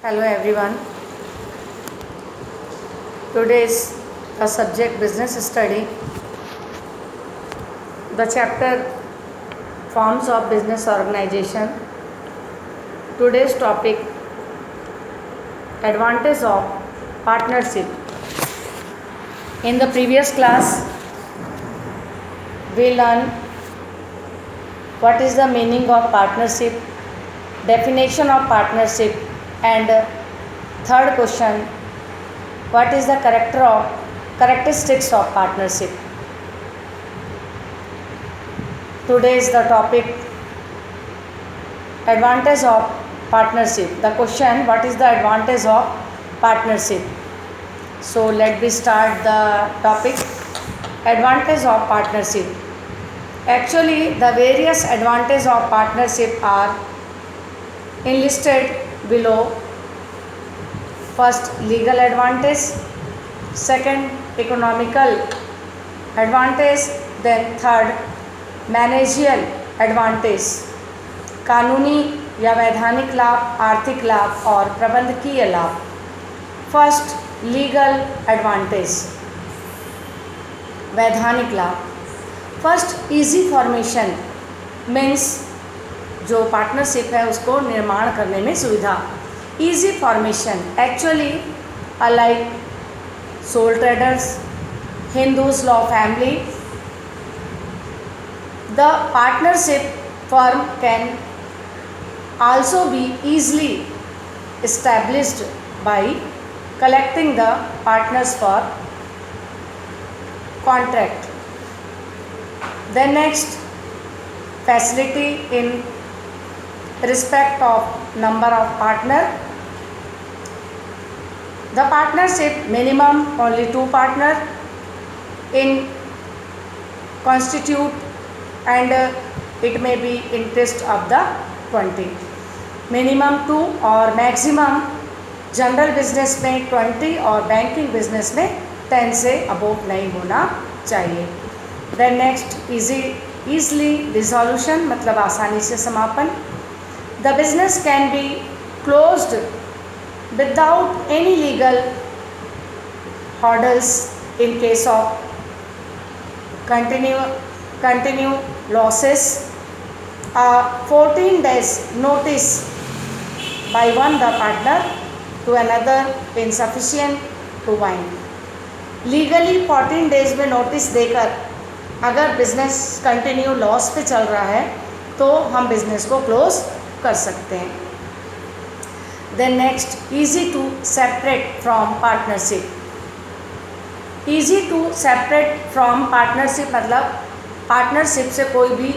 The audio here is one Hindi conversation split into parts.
Hello everyone. Today's the subject business study. The chapter forms of business organization. Today's topic advantage of partnership. In the previous class we learned what is the meaning of partnership, definition of partnership, and third question, what is the characteristics of partnership. Today is the topic advantage of partnership. The question, what is the advantage of partnership? So let me start the topic. Advantage of partnership. Actually, the various advantages of partnership are enlisted below. First, legal advantage. Second, economical advantage. Then third, meningeal advantage, कानूनी या वैधानिक लाभ, आर्थिक लाभ और प्रबंधकीय लाभ. फर्स्ट, लीगल एडवांटेज, वैधानिक लाभ. फर्स्ट, इजी फॉर्मेशन मीन्स जो पार्टनरशिप है उसको निर्माण करने में सुविधा. Easy formation actually alike sole traders, Hindu's law family, the partnership firm can also be easily established by collecting the partners for contract. Then next, facility in respect of number of partner. The partnership minimum only 2 partner in constitute and it may be interest of the 20. Minimum 2 और मैक्सिमम जनरल बिजनेस में 20 और बैंकिंग बिजनेस में 10 से अबोव नहीं होना चाहिए. देन नेक्स्ट, ईजली डिसॉल्यूशन मतलब आसानी से समापन. The business can be closed without any legal hurdles in case of continue losses. 14 days notice by one the partner to another insufficient to wind. Legally 14 days में नोटिस देकर अगर बिजनेस कंटिन्यू लॉस पे चल रहा है तो हम बिजनेस को क्लोज कर सकते हैं. Then next, easy to separate from partnership. Easy to separate from partnership मतलब पार्टनरशिप से कोई भी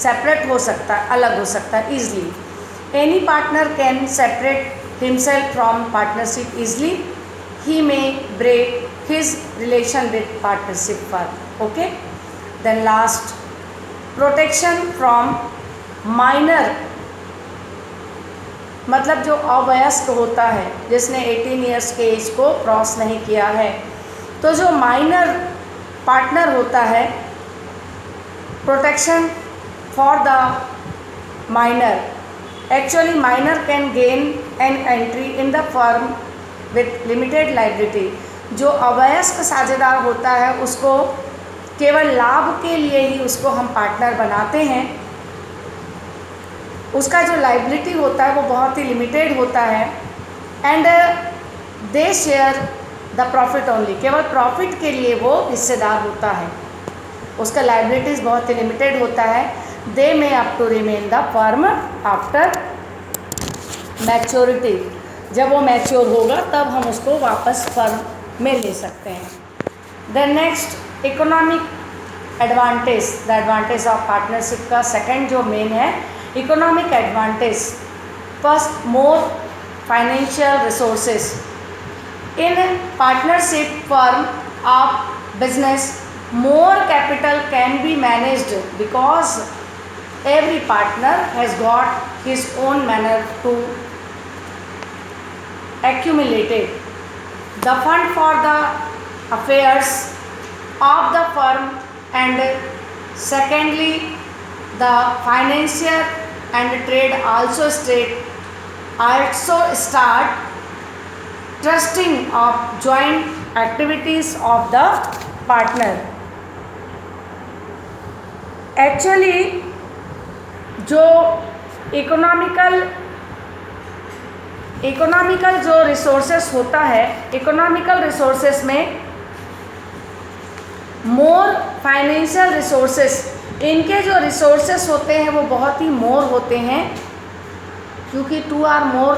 सेपरेट हो सकता है, अलग हो सकता है easily. Any partner can separate himself from partnership easily. He may break his relation with partnership firm. Okay. Then last, protection from minor मतलब जो अवयस्क होता है, जिसने 18 ईयर्स के एज को क्रॉस नहीं किया है, तो जो माइनर पार्टनर होता है, protection for the minor. Actually minor can gain an entry in the firm with limited liability. जो अवयस्क साझेदार होता है उसको केवल लाभ के लिए ही उसको हम पार्टनर बनाते हैं. उसका जो लायबिलिटी होता है वो बहुत ही लिमिटेड होता है. And they share the profit only. केवल प्रॉफिट के लिए वो हिस्सेदार होता है. उसका लायबिलिटीज़ बहुत ही लिमिटेड होता है. They may opt to remain the firm after maturity. जब वो मैच्योर होगा तब हम उसको वापस फर्म में ले सकते हैं. Then next, economic advantage. The advantage of partnership का सेकंड जो मेन है economic advantage. First, more financial resources. In partnership firm of business more capital can be managed because every partner has got his own manner to accumulate it. The fund for the affairs of the firm, and secondly the financier and trade also state also start trusting of joint activities of the partner. Actually जो इकोनॉमिकल जो रिसोर्सेस होता है, इकोनॉमिकल रिसोर्सेस में मोर फाइनेंशियल रिसोर्सेस, इनके जो रिसोर्सेस होते हैं वो बहुत ही मोर होते हैं, क्योंकि टू आर मोर